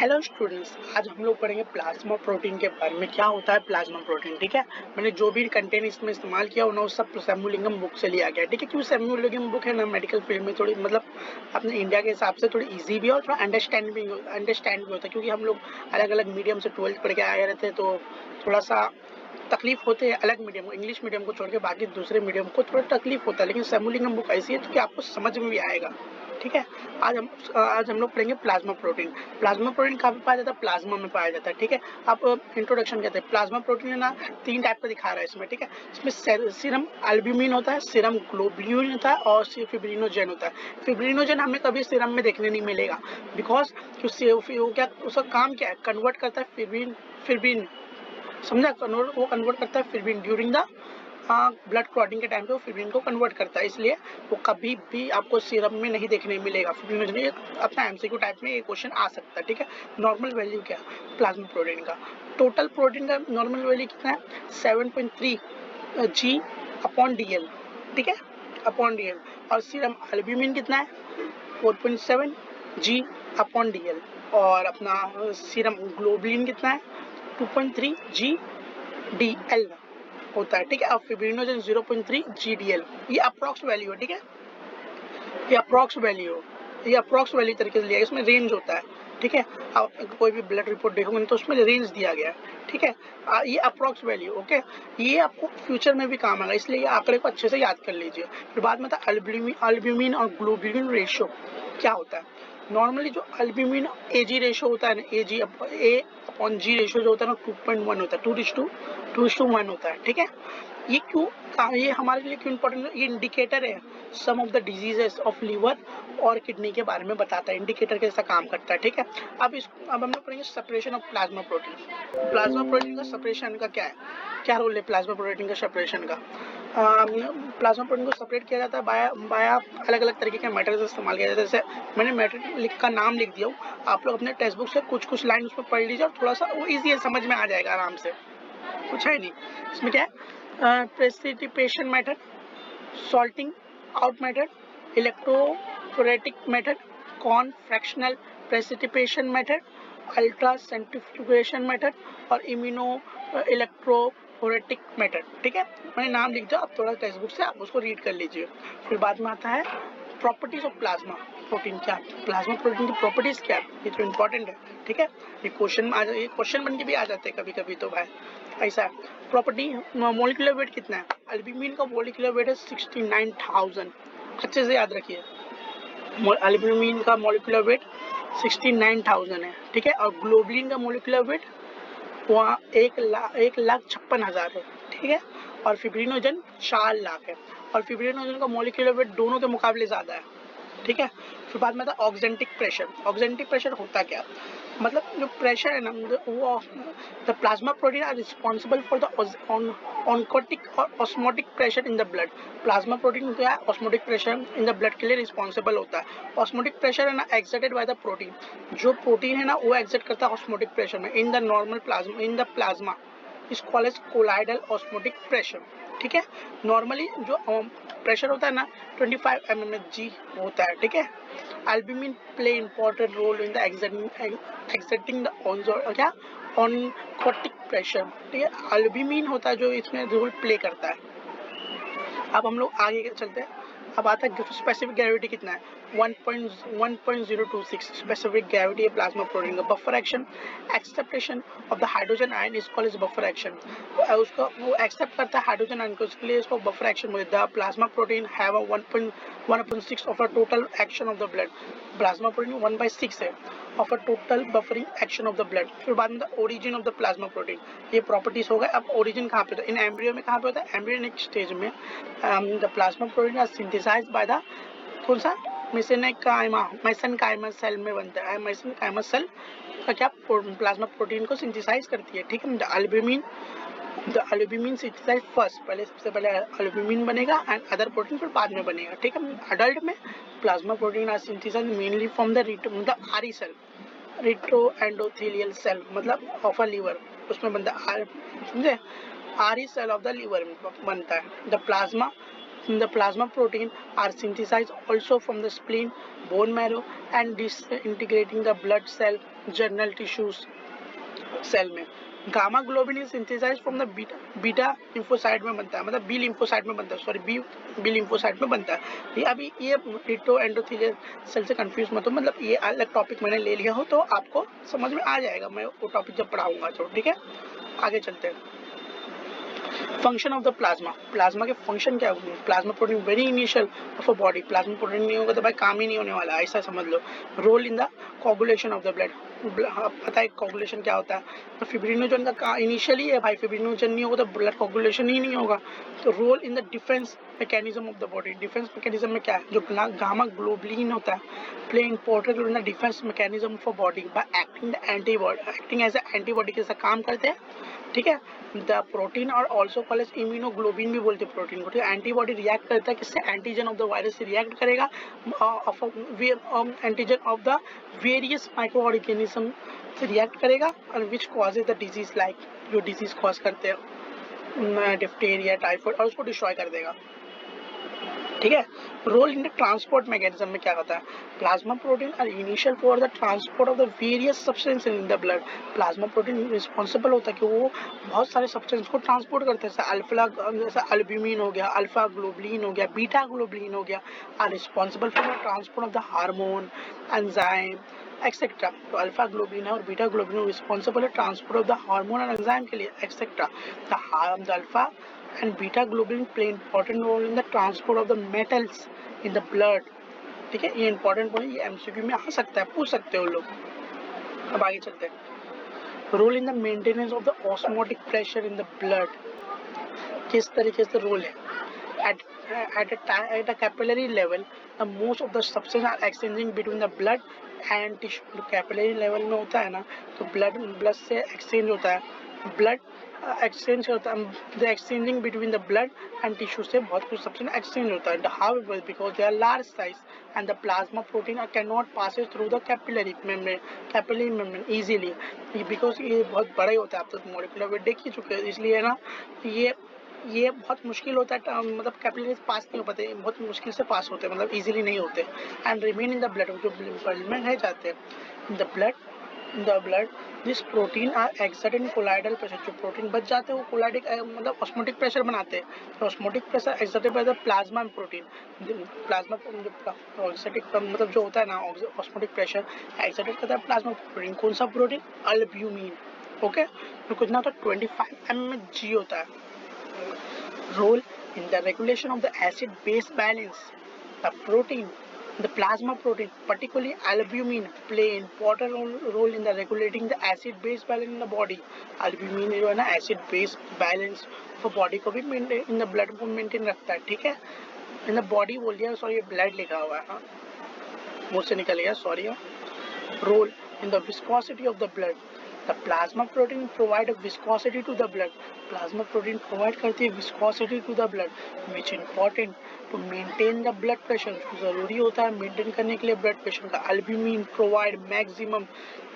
Hello students, आज हम लोग पढ़ेंगे प्लाज्मा प्रोटीन के बारे में। क्या होता है प्लाज्मा प्रोटीन? ठीक है, मैंने जो भी कंटेंट इसमें इस्तेमाल किया उन्होंने सब सैमुलिंगम बुक से लिया गया। ठीक है, क्यों सैमुलिंगम बुक है ना, मेडिकल फील्ड में थोड़ी मतलब अपने इंडिया के हिसाब से थोड़ी इजी भी है और थोड़ा अंडरस्टैंड भी होता है, क्योंकि हम लोग अलग अलग मीडियम से 12th पढ़ के आए रहते हैं, तो थोड़ा सा तकलीफ होते हैं। अलग मीडियम को, इंग्लिश मीडियम को छोड़ के बाकी दूसरे मीडियम को थोड़ा तकलीफ होता है, लेकिन सैमुलिंगम बुक ऐसी है तो कि आपको समझ में भी आएगा। ठीक है, आज हम लोग पढ़ेंगे प्लाज्मा प्रोटीन। प्लाज्मा प्रोटीन कहाँ पे पाया जाता है? प्लाज्मा में पाया जाता है। ठीक है, आप इंट्रोडक्शन कहते हैं। प्लाज्मा प्रोटीन है ना, 3 टाइप का दिखा रहा है इसमें। ठीक है, इसमें सीरम एल्ब्यूमिन होता है, सीरम ग्लोब्यूलिन होता है और फिब्रिनोजेन होता है। फिब्रिनोजेन हमें कभी सीरम में देखने नहीं मिलेगा, बिकॉज वो क्या, उसका काम क्या है? कन्वर्ट करता है फिब्रिन, समझा? कन्वर्ट करता है fibrin during the blood clotting के टाइम पे वो फिब्रिन को कन्वर्ट करता है, इसलिए वो कभी भी आपको सीरम में नहीं देखने मिलेगा। फिब्रिनोजेन अपना एमसीक्यू टाइप में ये क्वेश्चन आ सकता है। ठीक है, नॉर्मल वैल्यू क्या है प्लाज्मा प्रोटीन का? टोटल प्रोटीन का नॉर्मल वैल्यू कितना है? 7.3 जी अपॉन डीएल। ठीक है, अपॉन डीएल। और सीरम एल्ब्यूमिन कितना है? 4.7 जी अपॉन डीएल। और अपना सीरम ग्लोबुलिन कितना है? 2.3 जी डी एल होता है। ठीक है, अब फिब्रिनोजेन 0.3 जी डी एल, ये अप्रॉक्स वैल्यू है। ठीक है, ये अप्रॉक्स वैल्यू तरीके से लिया है, इसमें रेंज होता है। ठीक है, आप कोई भी ब्लड रिपोर्ट देखोगे तो उसमें रेंज दिया गया है। ठीक है, ये अप्रॉक्स वैल्यू। ओके, ये आपको फ्यूचर में भी काम आएगा, इसलिए ये आंकड़े को अच्छे से याद कर लीजिए। फिर बाद में था अल्ब्यूमिन और ग्लोबुलिन रेशियो। क्या होता है? नॉर्मली जो अल्ब्यूमिन एजी रेशियो होता है ना, ए अपॉन जी रेशियो जो होता है ना, 2.1 होता है, 2:1 होता है। ठीक है, ये क्यों, ये हमारे लिए क्यों इंपॉर्टेंट है? ये इंडिकेटर है some of the diseases of liver और किडनी के बारे में बताता है, इंडिकेटर कैसा काम करता है। ठीक है, अब हम लोग पढ़ेंगे separation of plasma protein. Plasma protein का सेपरेशन का क्या है, क्या रोल है प्लाज्मा प्रोटीन का सेपरेशन का? प्लाज्मा प्रोटीन को सेपरेट किया जाता है बाया अलग अलग तरीके के मेटल से इस्तेमाल किया जाता है। जैसे मैंने मेटल का नाम लिख दिया हूँ, आप लोग अपने टेक्स्ट बुक से कुछ लाइन उसमें पढ़ लीजिए और थोड़ा सा वो ईजी है, समझ में आ जाएगा आराम से, कुछ है नहीं इसमें। क्या है? Precipitation method, salting out method, electrophoretic method, Cohn fractional precipitation method, ultra centrifugation method और इम्यूनो इलेक्ट्रोफोरेटिक मेथड। ठीक है, मैंने नाम लिख दिया, अब थोड़ा टेक्स्ट बुक से आप उसको रीड कर लीजिए। फिर बाद में आता है प्रॉपर्टीज ऑफ प्लाज्मा प्रोटीन। क्या प्लाज्मा प्रोटीन की प्रॉपर्टीज क्या है? ये तो इंपॉर्टेंट है। ठीक है, ये क्वेश्चन बन के भी आ जाते हैं कभी कभी, तो भाई ऐसा है। प्रॉपर्टी, मोलिकुलर वेट कितना है? एल्ब्यूमिन का मोलिकुलर वेट है 69,000, अच्छे से याद रखिए। एल्ब्यूमिन का मोलिकुलर वेट 69,000 है। ठीक है, और ग्लोबुलिन का मोलिकुलर वेट वहाँ 1,56,000 है। ठीक है, और फिब्रिनोजन 4 लाख है, और फिब्रिनोजन का मोलिकुलर वेट दोनों के मुकाबले ज़्यादा है। ठीक है, फिर बाद में था ऑक्जेंटिक प्रेशर। ऑक्जेंटिक प्रेशर होता क्या? मतलब जो प्रेशर है ना, वो the plasma protein are responsible for the oncotic और osmotic pressure in the blood. Plasma protein क्या है? Osmotic pressure in the blood के लिए रिस्पॉन्सिबल होता है। ऑस्मोटिक प्रेशर है ना, एक्सर्टेड बाय द प्रोटीन। जो प्रोटीन है ना, वो एक्सर्ट करता है ऑस्मोटिक प्रेशर में in the normal plasma, in the plasma is called as colloidal osmotic pressure. ठीक है, नॉर्मली जो प्रेशर होता है ना 25 mmHg होता है। ठीक है, albumin play important role in the exerting the क्या ऑनकोटिक प्रेशर। ठीक है, एल्ब्यूमिन होता है जो इसमें रोल प्ले करता है। अब हम लोग आगे चलते हैं। अब आता है स्पेसिफिक ग्रेविटी कितना है? 1.026 स्पेसिफिक ग्रेविटी है प्लाज्मा प्रोटीन का। Buffer action, acceptation of the hydrogen ion is called as buffer action. उसको वो एक्सेप्ट करता है हाइड्रोजन आयन को, इसके लिए इसको बफर एक्शन बोलते हैं। The plasma protein have a 1.6 of a total action of the blood. Plasma protein 1/6 है of a total buffering action of the blood. फिर बाद में the origin of the plasma protein, ये प्रॉपर्टीज हो गए। अब ओरिजिन कहाँ पे होता है? इन एम्ब्रियो में कहाँ पे होता है? एम्ब्रियोनिक स्टेज में the plasma protein are synthesized by the कौन सा? मेसेनकाइमल सेल में बनता है। मेसेनकाइमल सेल का क्या प्लाज्मा प्रोटीन को सिंथेसाइज करती है। ठीक है, द एल्ब्यूमिन सिंथेसाइज फर्स्ट, पहले सबसे पहले एल्ब्यूमिन बनेगा एंड अदर प्रोटीन फिर बाद में बनेगा। ठीक है, अडल्ट में plasma protein are synthesize mainly from the आरी सेल, रिट्रो एंडोथेलियल सेल, मतलब ऑफ अ लीवर, उसमें बनता है, समझे? आरी सेल ऑफ द लीवर में बनता है। The plasma The plasma protein are synthesized also from the spleen, bone marrow and disintegrating the blood cell, general tissues cell में. Gamma globin is synthesised from the beta lymphocyte में बनता है, मतलब B lymphocyte में बनता है, sorry B lymphocyte में बनता है. ये अभी ये डिटो एंडोथेलियल सेल से कंफ्यूज मत हो, मतलब ये अलग टॉपिक मैंने ले लिया हो तो आपको समझ में आ जाएगा, मैं वो टॉपिक जब पढ़ाऊंगा तो. ठीक है, आगे चलते हैं. Function of the plasma. Plasma के फंक्शन क्या होंगे? Plasma protein very initial of a body. Plasma protein नहीं होगा तो भाई काम ही नहीं होने वाला, ऐसा समझ लो. Role in the coagulation of the blood. पता है कोगुलेशन क्या होता है? तो फिब्रिनोजन का इनिशियली है भाई, फिब्रिनोजन नहीं होगा तो ब्लड कोगुलेशन ही नहीं होगा. तो role in the defence mechanism of the body. Defence mechanism में क्या है? जो गामा ग्लोबुलिन होता है play important role in the defence mechanism for body by acting the antibody. Acting as antibody के साथ काम करते हैं. ठीक है. द प्रोटीन और ऑल्सो कॉल्ड एज इम्यूनोग्लोबिन भी बोलते हैं प्रोटीन को. एंटीबॉडी रिएक्ट करता है किससे? एंटीजन ऑफ द वायरस से रिएक्ट करेगा, antigen of the various micro organism से रिएक्ट करेगा और which causes the disease, like जो डिजीज कॉज करते हैं डिफ्थीरिया टाइफाइड, और उसको डिस्ट्रॉय कर देगा. ठीक है. Role in the transport mechanism में क्या होता है? Plasma protein are initial for the transport of the various substance in the blood. Plasma protein responsible होता है कि वो बहुत सारे सब्सटेंस को ट्रांसपोर्ट करते हैं. जैसे अल्ब्यूमिन हो गया, अल्फा ग्लोबुलिन हो गया, बीटा ग्लोबुलिन हो गया, are responsible for the transport of the hormone, enzyme etcetera. तो अल्फा ग्लोबुलिन और बीटा ग्लोबुलिन रिस्पॉन्सिबल है transport of the hormone and enzyme के लिए etcetera. The alpha and beta globulin play important role in the transport of the metals in the blood. ठीक है, ये important point, ये MCQ में आ सकता है, पूछ सकते हो लोग. अब आगे चलते हैं. Role in the maintenance of the osmotic pressure in the blood. किस तरीके से रोल है? at a capillary level the most of the substance are exchanging between the blood and tissue. Capillary level में होता है ना, तो ब्लड से एक्सचेंज होता है, ब्लड एक्सचेंज होता है, the exchanging between the blood and tissue से बहुत कुछ सब्सटेंस एक्सचेंज होता है. However because they are large size and the plasma protein can not passes through the capillary membrane easily, because ये बहुत बड़ा ही होता है. आप तो मॉलिक्यूलर वेट देख ही चुके हैं, इसलिए ना ये बहुत मुश्किल होता है, मतलब कैपिलरीज पास नहीं हो पाते, बहुत मुश्किल से पास होते हैं, मतलब इजीली नहीं होते. And remain in the blood, जो ब्लड में रह जाते हैं. In the blood this protein are exerted in colloidal pressure. जो प्रोटीन बच जाते हैं वो कोलाइडिक मतलब ऑस्मोटिक प्रेशर बनाते हैं. तो osmotic pressure exerted by the plasma protein. Plasma मतलब जो होता है ना ऑस्मोटिक प्रेशर एक्सर्टेड करता है प्लाज्मा प्रोटीन. कौन सा प्रोटीन? अल्ब्यूमिन. ओके, तो कितना होता है? 25 mg होता है. Role in the regulation of the acid-base balance. The plasma protein, particularly albumin, play important role in the regulating the acid-base balance in the body. Albumin जो है ना acid-base balance for body को भी maintain in the blood को maintain रखता है. ठीक है, in the body बोल दिया, सॉरी ये blood लिखा हुआ है, मुंह से निकल गया, sorry. Role in the viscosity of the blood. The plasma protein provide a viscosity to the blood. Plasma protein provide करती है viscosity to the blood, which important to maintain the blood pressure. जरूरी होता है maintain करने के लिए blood pressure का. Albumin provide maximum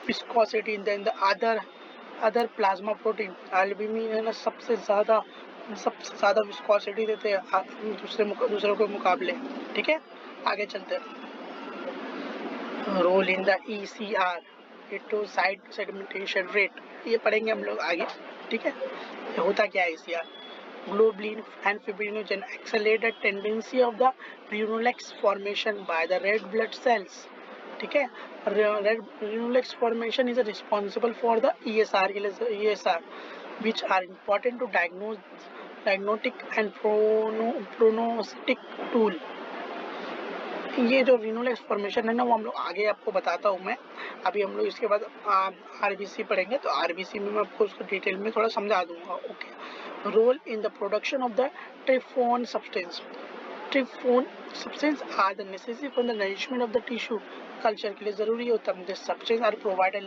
viscosity in the other plasma protein. Albumin है ना सबसे ज़्यादा viscosity देते हैं दूसरों के मुकाबले. ठीक है, आगे चलते हैं. Role in the ECR. Side sedimentation rate, ये पढ़ेंगे हम लोग आगे. ठीक है, ये होता क्या है ECR? Globulin and fibrinogen accelerate the tendency of the rouleaux formation by the red blood cells. ठीक है, red rouleaux formation is responsible for the ESR which are important to diagnostic and prognostic tool. ये जो रिनोलेक्स formation है ना, वो हम लोग आगे आपको बताता हूँ मैं. अभी हम लोग इसके बाद आरबीसी पढ़ेंगे, तो आरबीसी में मैं आपको उसको डिटेल में थोड़ा समझा दूंगा. Okay. Role in the production of the tryptophan substance. Tryptophan substance are the necessary for the nourishment of the tissue. Culture के लिए जरूरी होता है. This substance are provided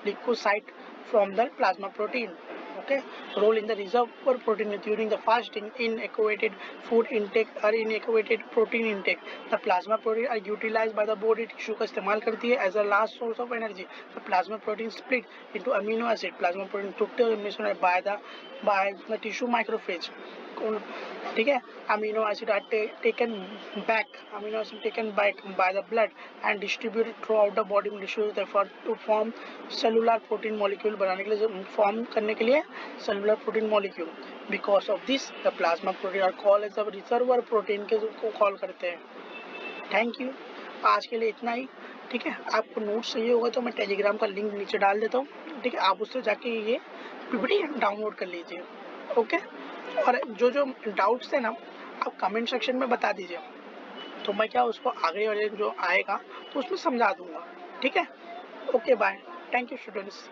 leucocyte from the plasma protein. Okay, role in the reservoir protein during the fasting, inadequate food intake or inadequate protein intake. The plasma protein are utilized by the body tissue का इस्तेमाल करती है as a last source of energy. The plasma protein split into amino acid. Plasma protein टूटते हुए मिश्रण by the tissue macrophage. ठीक है, amino acid are taken back by the blood and distributed throughout the body में distribute for to form cellular protein molecule बनाने के लिए, form करने के लिए cellular protein molecule. Because of this the plasma protein are called as the reservoir protein के को call करते हैं। थैंक यू, आज के लिए इतना ही। ठीक है, आपको नोट्स चाहिए होगा तो मैं टेलीग्राम का लिंक नीचे डाल देता हूँ। ठीक है, आप उससे जाके ये पीपीटी डाउनलोड कर लीजिए। ओके, और जो जो डाउट्स थे ना आप कमेंट सेक्शन में बता दीजिए, तो मैं क्या उसको आगे वाले जो आएगा तो उसमें समझा दूंगा। ठीक है, okay bye, thank you students.